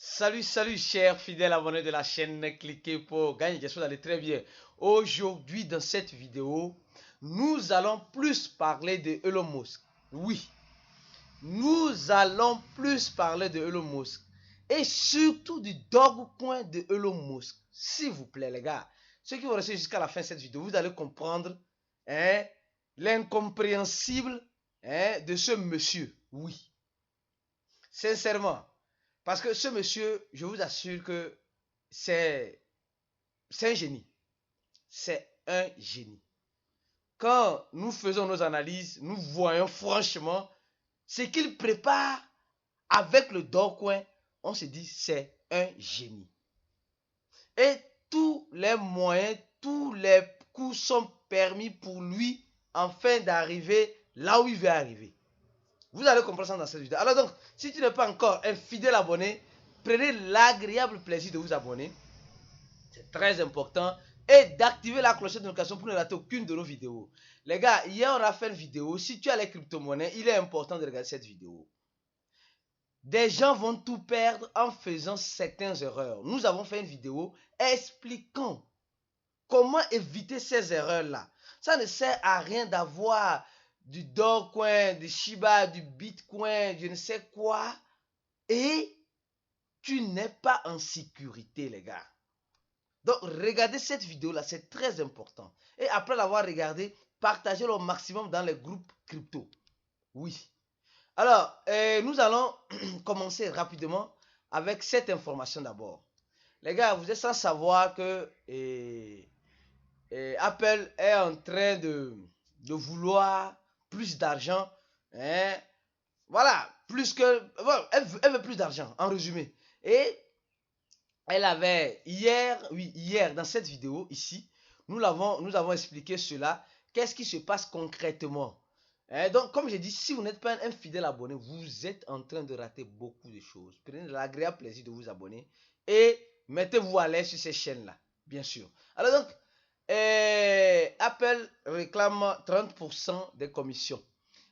Salut chers fidèles abonnés de la chaîne, cliquez pour gagner, j'espère que vous allez très bien. Aujourd'hui dans cette vidéo, nous allons plus parler de Elon Musk. Oui, nous allons plus parler de Elon Musk. Et surtout du Dogecoin de Elon Musk. S'il vous plaît les gars, ceux qui vont rester jusqu'à la fin de cette vidéo, vous allez comprendre l'incompréhensible de ce monsieur. Oui, sincèrement. Parce que ce monsieur, je vous assure que c'est un génie. C'est un génie. Quand nous faisons nos analyses, nous voyons franchement ce qu'il prépare avec le Dogecoin. On se dit c'est un génie. Et tous les moyens, tous les coups sont permis pour lui afin d'arriver là où il veut arriver. Vous allez comprendre ça dans cette vidéo. Alors donc, si tu n'es pas encore un fidèle abonné, prenez l'agréable plaisir de vous abonner. C'est très important. Et d'activer la clochette de notification pour ne rater aucune de nos vidéos. Les gars, hier on a fait une vidéo. Si tu as les crypto-monnaies, il est important de regarder cette vidéo. Des gens vont tout perdre en faisant certaines erreurs. Nous avons fait une vidéo expliquant comment éviter ces erreurs-là. Ça ne sert à rien d'avoir du Dogecoin, du Shiba, du Bitcoin, je ne sais quoi. Et tu n'es pas en sécurité, les gars. Donc, regardez cette vidéo-là, c'est très important. Et après l'avoir regardé, partagez-le au maximum dans les groupes crypto. Oui. Alors, nous allons commencer rapidement avec cette information d'abord. Les gars, vous êtes sans savoir que Apple est en train de vouloir plus d'argent. Hein? Voilà, plus que... Bon, elle veut plus d'argent, en résumé. Et elle avait hier, dans cette vidéo, ici, nous avons expliqué cela. Qu'est-ce qui se passe concrètement? Donc, comme j'ai dit, si vous n'êtes pas un fidèle abonné, vous êtes en train de rater beaucoup de choses. Prenez l'agréable plaisir de vous abonner et mettez-vous à l'aise sur ces chaînes-là, bien sûr. Alors donc, Apple réclame 30% des commissions.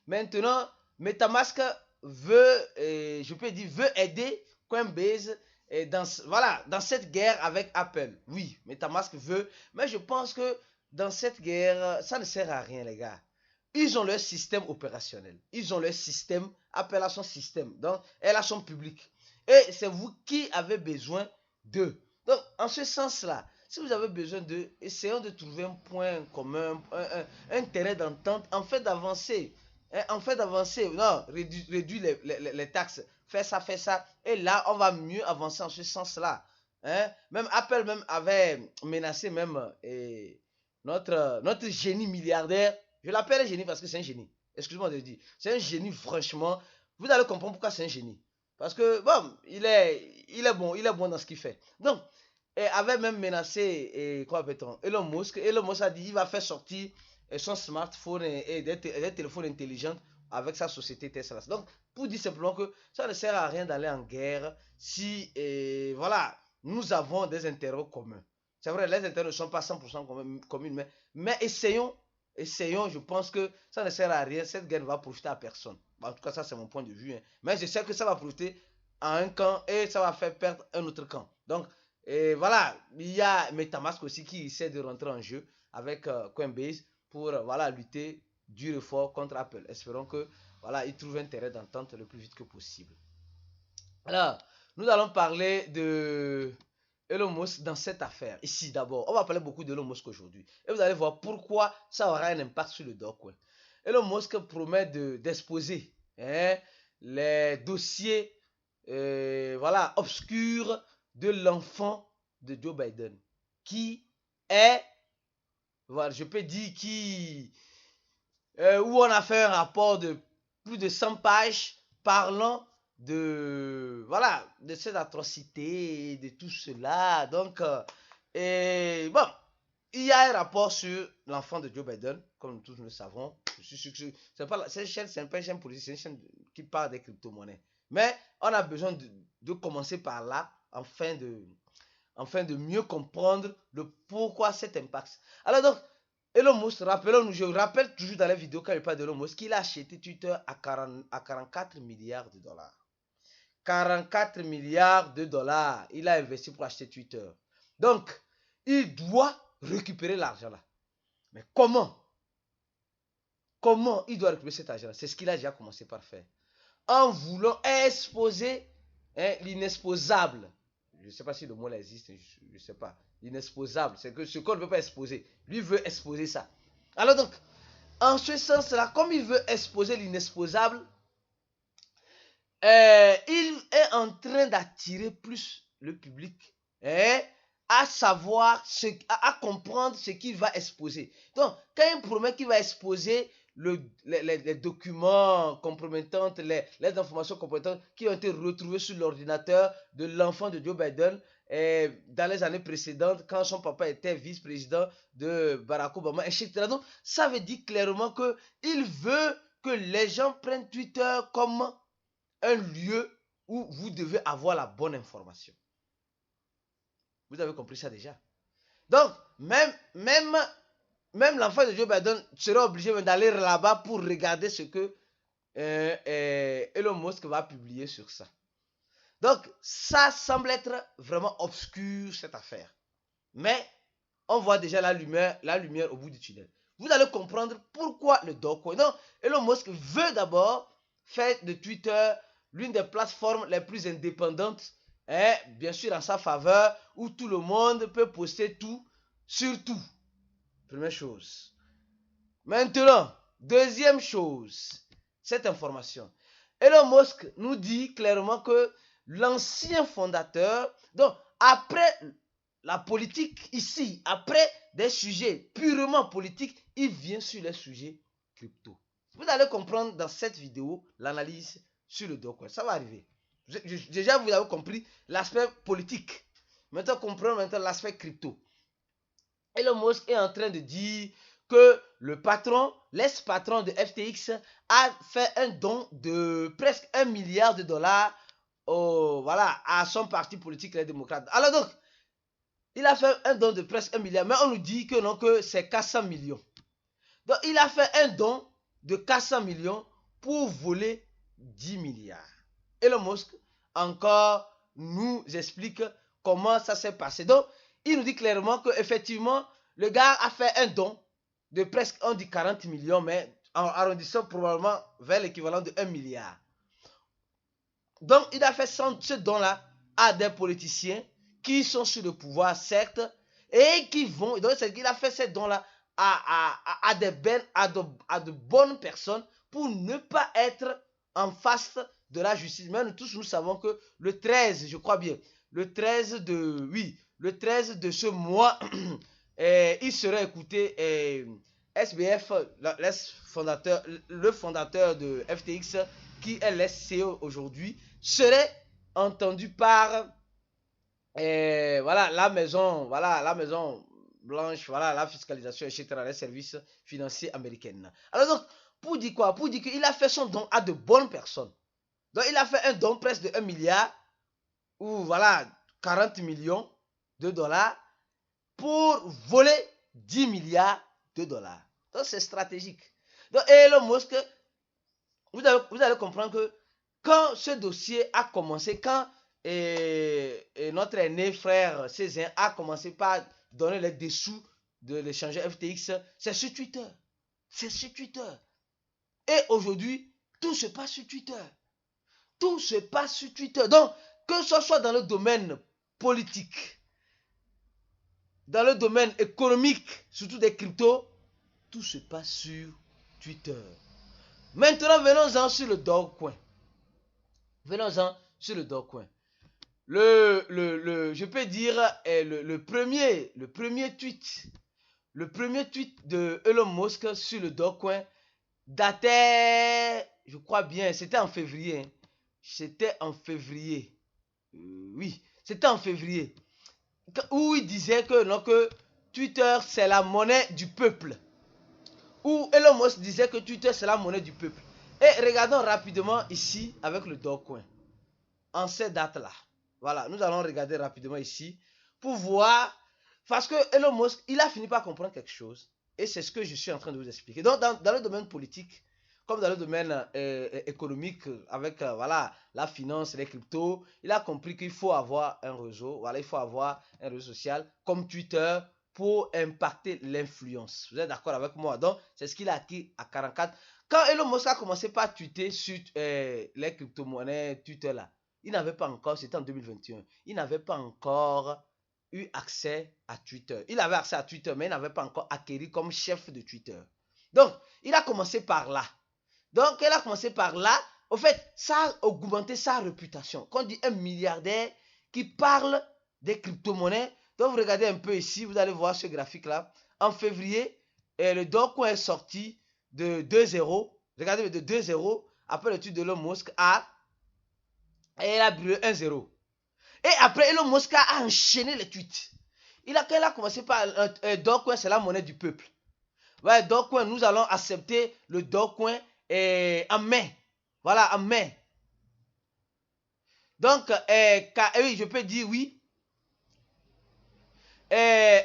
Maintenant, MetaMask veut, je peux dire, veut aider Coinbase dans cette guerre avec Apple. Oui, MetaMask veut, mais je pense que dans cette guerre, ça ne sert à rien, les gars. Ils ont leur système opérationnel. Ils ont leur système. Apple a son système. Donc, elle a son public. Et c'est vous qui avez besoin d'eux. Donc, en ce sens-là, si vous avez besoin d'eux, essayons de trouver un point commun, un terrain d'entente, en fait d'avancer. En fait d'avancer. Non, réduire les taxes. Fais ça. Et là, on va mieux avancer en ce sens-là. Même Apple même avait menacé même notre génie milliardaire. Je l'appelle un génie parce que c'est un génie. Excuse-moi de le dire. C'est un génie, franchement. Vous allez comprendre pourquoi c'est un génie. Parce que, bon, il est bon dans ce qu'il fait. Donc, avait même menacé, quoi appelle-t-on, Elon Musk. Elon Musk a dit qu'il va faire sortir son smartphone et des téléphones intelligents avec sa société Tesla. Donc, pour dire simplement que ça ne sert à rien d'aller en guerre si, voilà, nous avons des intérêts communs. C'est vrai, les intérêts ne sont pas 100% communs, mais essayons, je pense que ça ne sert à rien. Cette guerre ne va profiter à personne. En tout cas, ça, c'est mon point de vue. Mais je sais que ça va profiter à un camp et ça va faire perdre un autre camp. Donc, et voilà, il y a MetaMask aussi qui essaie de rentrer en jeu avec Coinbase pour voilà, lutter dur et fort contre Apple. Espérons que voilà, ils trouvent un terrain d'entente le plus vite que possible. Alors, nous allons parler de Elon Musk dans cette affaire. Ici d'abord, on va parler beaucoup d'Elon Musk aujourd'hui. Et vous allez voir pourquoi ça aura un impact sur le Dogecoin. Elon Musk promet d'exposer les dossiers voilà, obscurs de l'enfant de Joe Biden. Qui est, voilà, je peux dire, où on a fait un rapport de plus de 100 pages parlant voilà, de cette atrocité, de tout cela. Donc, et bon, il y a un rapport sur l'enfant de Joe Biden, comme nous tous nous le savons. Je suis sûr que cette chaîne, c'est pas une chaîne politique, c'est une chaîne qui parle des crypto-monnaies. Mais on a besoin de commencer par là, afin de mieux comprendre le pourquoi cet impact. Alors donc, Elon Musk, rappelons-nous, je rappelle toujours dans les vidéos quand il parle d'Elon Musk, qu'il a acheté Twitter à 44 milliards de dollars. 44 milliards de dollars. Il a investi pour acheter Twitter. Donc, il doit récupérer l'argent là. Mais comment? Comment il doit récupérer cet argent? C'est ce qu'il a déjà commencé par faire. En voulant exposer l'inexposable. Je ne sais pas si le mot là existe, je ne sais pas. L'inexposable, c'est que ce qu'on ne veut pas exposer. Lui veut exposer ça. Alors donc, en ce sens-là, comme il veut exposer l'inexposable, il est en train d'attirer plus le public à savoir, à comprendre ce qu'il va exposer. Donc, quand il promet qu'il va exposer les documents compromettants, les informations compromettantes qui ont été retrouvées sur l'ordinateur de l'enfant de Joe Biden dans les années précédentes, quand son papa était vice-président de Barack Obama, etc. Donc, ça veut dire clairement qu'il veut que les gens prennent Twitter comme un lieu où vous devez avoir la bonne information. Vous avez compris ça déjà. Donc, même l'enfant de Joe Biden sera obligé d'aller là-bas pour regarder ce que Elon Musk va publier sur ça. Donc, ça semble être vraiment obscur, cette affaire. Mais, on voit déjà la lumière au bout du tunnel. Vous allez comprendre pourquoi le Dogecoin. Donc, Elon Musk veut d'abord faire de Twitter l'une des plateformes les plus indépendantes, bien sûr en sa faveur, où tout le monde peut poster tout sur tout. Première chose. Maintenant, deuxième chose, cette information. Elon Musk nous dit clairement que l'ancien fondateur, donc après la politique ici, après des sujets purement politiques, il vient sur les sujets crypto. Vous allez comprendre dans cette vidéo l'analyse sur le Dogecoin. Ça va arriver. Déjà, vous avez compris l'aspect politique. Maintenant, comprenons l'aspect crypto. Elon Musk est en train de dire que le patron, l'ex-patron de FTX, a fait un don de presque 1 milliard de dollars à son parti politique, les démocrates. Alors donc, il a fait un don de presque 1 milliard, mais on nous dit que non, que c'est 400 millions. Donc, il a fait un don de 400 millions pour voler 10 milliards. Elon Musk encore nous explique comment ça s'est passé. Donc, il nous dit clairement qu'effectivement, le gars a fait un don de presque, on dit 40 millions, mais en arrondissant probablement vers l'équivalent de 1 milliard. Donc, il a fait ce don-là à des politiciens qui sont sur le pouvoir, certes, et qui vont, donc c'est qu'il a fait ce don-là à de bonnes personnes pour ne pas être en face de la justice. Mais nous tous, nous savons que le 13, je crois bien, le 13 de ce mois, il serait écouté SBF, le fondateur de FTX, qui est l'SCO aujourd'hui, serait entendu par la maison blanche, la fiscalisation, etc., les services financiers américains. Alors donc, pour dire quoi? Pour dire qu'il a fait son don à de bonnes personnes. Donc, il a fait un don presque de 1 milliard, ou 40 millions de dollars, pour voler 10 milliards de dollars. Donc, c'est stratégique. Donc, Elon Musk, vous allez comprendre que quand ce dossier a commencé, quand notre aîné frère Césaire a commencé par donner les dessous de l'échangeur FTX, c'est sur Twitter. C'est sur Twitter. Et aujourd'hui, tout se passe sur Twitter. Tout se passe sur Twitter. Donc, que ce soit dans le domaine politique, dans le domaine économique, surtout des cryptos, tout se passe sur Twitter. Maintenant, venons-en sur le Dogecoin. Venons-en sur le Dogecoin. Je peux dire le premier tweet de Elon Musk sur le Dogecoin datait, je crois bien, c'était en février. C'était en février. Oui, c'était en février. Où il disait que Twitter c'est la monnaie du peuple. Où Elon Musk disait que Twitter c'est la monnaie du peuple. Et regardons rapidement ici avec le Dogecoin. En cette date-là. Voilà, nous allons regarder rapidement ici pour voir. Parce que Elon Musk, il a fini par comprendre quelque chose. Et c'est ce que je suis en train de vous expliquer. Donc, dans le domaine politique, comme dans le domaine économique, avec voilà, la finance, les cryptos, il a compris qu'il faut avoir un réseau, voilà, il faut avoir un réseau social comme Twitter pour impacter l'influence. Vous êtes d'accord avec moi? Donc, c'est ce qu'il a acquis à 44. Quand Elon Musk a commencé par tweeter sur les crypto-monnaies, Twitter là, il n'avait pas encore, c'était en 2021, il n'avait pas encore eu accès à Twitter. Il avait accès à Twitter, mais il n'avait pas encore acquis comme chef de Twitter. Donc, il a commencé par là. Donc, il a commencé par là. Au fait, ça a augmenté sa réputation. Quand on dit un milliardaire qui parle des crypto-monnaies, donc vous regardez un peu ici, vous allez voir ce graphique-là. En février, le Dogecoin est sorti de 2,0. Regardez, de 2,0. Après le tweet de Elon Musk, et il a brûlé 1,0. Et après, Elon Musk a enchaîné les tweets. Il a commencé par Dogecoin, c'est la monnaie du peuple. Ouais, Dogecoin, nous allons accepter le Dogecoin en mai. Voilà, en mai. Donc, oui, je peux dire oui.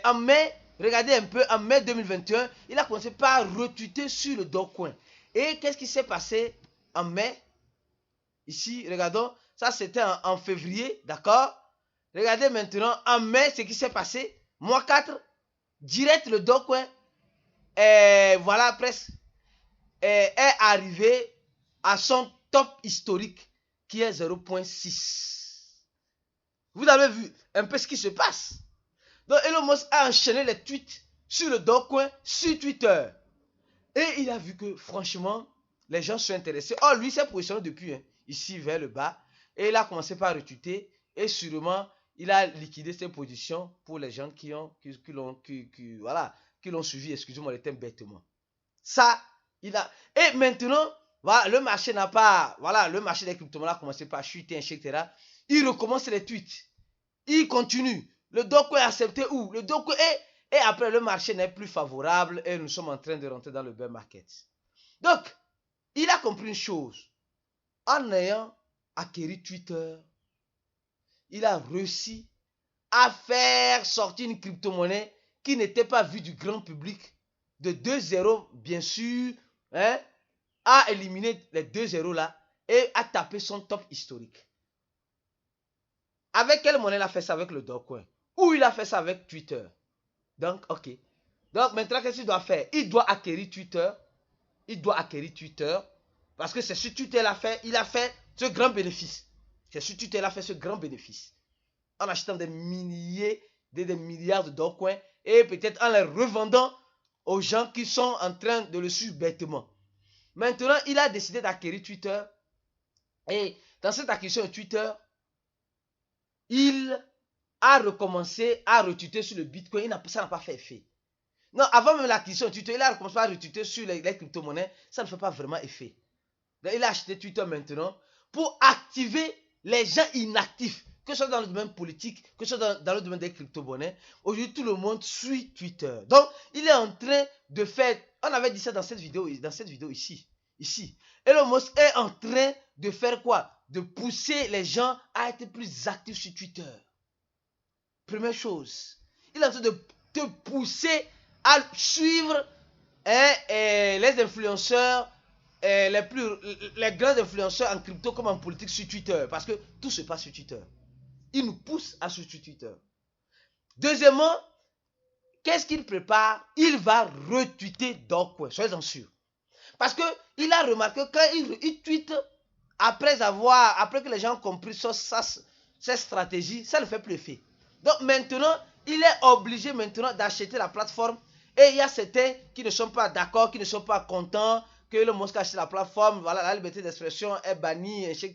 En mai, regardez un peu, en mai 2021, il a commencé par retweeter sur le Dogecoin. Et qu'est-ce qui s'est passé en mai? Ici, regardons, ça c'était en février, d'accord? Regardez maintenant, en mai, ce qui s'est passé, mois 4, direct le Dogecoin, voilà, presque, est arrivé à son top historique, qui est 0,6. Vous avez vu un peu ce qui se passe. Donc Elon Musk a enchaîné les tweets sur le Dogecoin, sur Twitter. Et il a vu que, franchement, les gens sont intéressés. Oh, lui s'est positionné depuis, ici vers le bas. Et il a commencé par retweeter. Et sûrement, il a liquidé ses positions pour les gens qui l'ont suivi, excusez-moi le terme bêtement. Ça, il a... Et maintenant, voilà, le marché n'a pas... Voilà, le marché des crypto-monnaies a commencé par chuter, etc. Il recommence les tweets. Il continue. Le Dogecoin est accepté où? Le Dogecoin est... Et après, le marché n'est plus favorable et nous sommes en train de rentrer dans le bear market. Donc, il a compris une chose. En ayant acquis Twitter, il a réussi à faire sortir une crypto-monnaie qui n'était pas vue du grand public, de 2,0 bien sûr, a éliminé les 2,0 là et a tapé son top historique. Avec quelle monnaie il a fait ça? Avec le Dogecoin. Ou il a fait ça avec Twitter. Donc, ok. Donc, maintenant, qu'est-ce qu'il doit faire? Il doit acquérir Twitter. Il doit acquérir Twitter. Parce que c'est sur Twitter il a fait ce grand bénéfice. C'est sur Twitter il a fait ce grand bénéfice. En achetant des milliers, des milliards de Dogecoin. Et peut-être en les revendant aux gens qui sont en train de le suivre bêtement. Maintenant, il a décidé d'acquérir Twitter. Et dans cette acquisition de Twitter, il a recommencé à retweeter sur le Bitcoin. Ça n'a pas fait effet. Non, avant même l'acquisition de Twitter, il a recommencé à retweeter sur les crypto-monnaies. Ça ne fait pas vraiment effet. Donc, il a acheté Twitter maintenant pour activer les gens inactifs, que ce soit dans le domaine politique, que ce soit dans le domaine des crypto-monnaies. Aujourd'hui, tout le monde suit Twitter. Donc, il est en train de faire... On avait dit ça dans cette vidéo ici. Elon Musk est en train de faire quoi? De pousser les gens à être plus actifs sur Twitter. Première chose. Il est en train de te pousser à suivre les influenceurs, les grands influenceurs en crypto comme en politique sur Twitter. Parce que tout se passe sur Twitter. Il nous pousse à suivre Twitter. Deuxièmement, qu'est-ce qu'il prépare? Il va retweeter Dogecoin, soyez-en sûrs. Parce qu'il a remarqué que quand il tweete, après que les gens ont compris cette stratégie, ça ne fait plus effet. Donc maintenant, il est obligé maintenant d'acheter la plateforme. Et il y a certains qui ne sont pas d'accord, qui ne sont pas contents que le Musk achète la plateforme. Voilà, la liberté d'expression est bannie, etc.,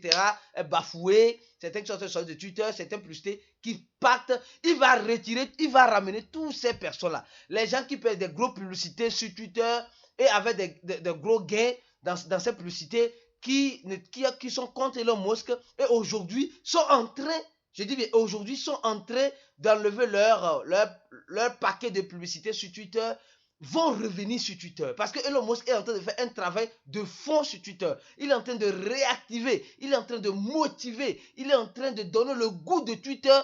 est bafouée. Certains qui sont sur de Twitter, certains publicités qui partent. Il va retirer, il va ramener toutes ces personnes-là. Les gens qui paient des grosses publicités sur Twitter et avec des gros gains dans ces publicités qui sont contre Elon Musk et aujourd'hui sont en train, je dis bien aujourd'hui, sont en train d'enlever leur paquet de publicité sur Twitter, vont revenir sur Twitter. Parce que Elon Musk est en train de faire un travail de fond sur Twitter. Il est en train de réactiver, il est en train de motiver, il est en train de donner le goût de Twitter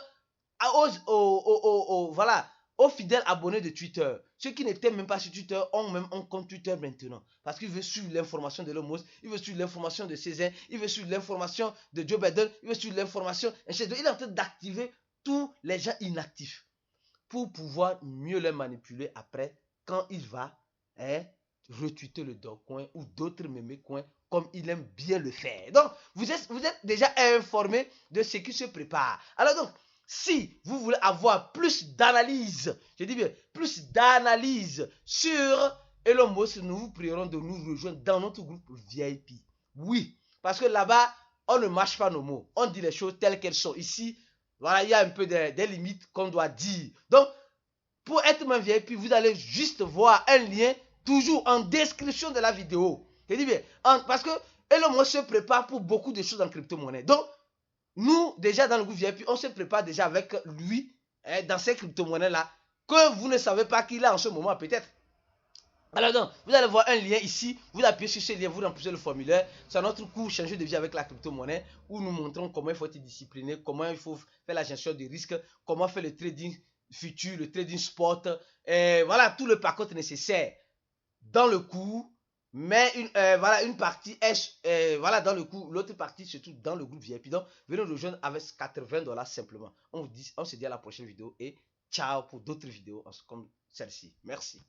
aux fidèles abonnés de Twitter. Ceux qui n'étaient même pas sur Twitter ont même un compte Twitter maintenant. Parce qu'ils veulent suivre l'information de Elon Musk, ils veulent suivre l'information de Césaire, ils veulent suivre l'information de Joe Biden, ils veulent suivre l'information, etc. Il est en train d'activer tous les gens inactifs pour pouvoir mieux les manipuler après quand il va retweeter le Dogecoin ou d'autres mémés coins comme il aime bien le faire. Donc, vous êtes déjà informé de ce qui se prépare. Alors donc, si vous voulez avoir plus d'analyse, je dis bien plus d'analyse sur Elon Musk, nous vous prierons de nous rejoindre dans notre groupe VIP. Oui, parce que là-bas, on ne mâche pas nos mots. On dit les choses telles qu'elles sont. Ici, voilà, il y a un peu des limites qu'on doit dire. Donc, pour être membre VIP, vous allez juste voir un lien toujours en description de la vidéo. Je dis bien, parce que Elon Musk se prépare pour beaucoup de choses en crypto-monnaie. Donc, nous, déjà dans le groupe VIP, on se prépare déjà avec lui dans ces crypto-monnaies-là que vous ne savez pas qu'il a en ce moment peut-être. Alors donc, vous allez voir un lien ici, vous appuyez sur ce lien, vous remplissez le formulaire. C'est notre cours changer de vie avec la crypto-monnaie où nous montrons comment il faut être discipliné, comment il faut faire la gestion des risques, comment faire le trading futur, le trading spot, et voilà tout le parcours nécessaire dans le cours. Mais voilà une partie est voilà dans le cours, l'autre partie se trouve dans le groupe VIP. Donc, venez nous rejoindre avec 80 $ simplement. On se dit à la prochaine vidéo et ciao pour d'autres vidéos comme celle-ci. Merci.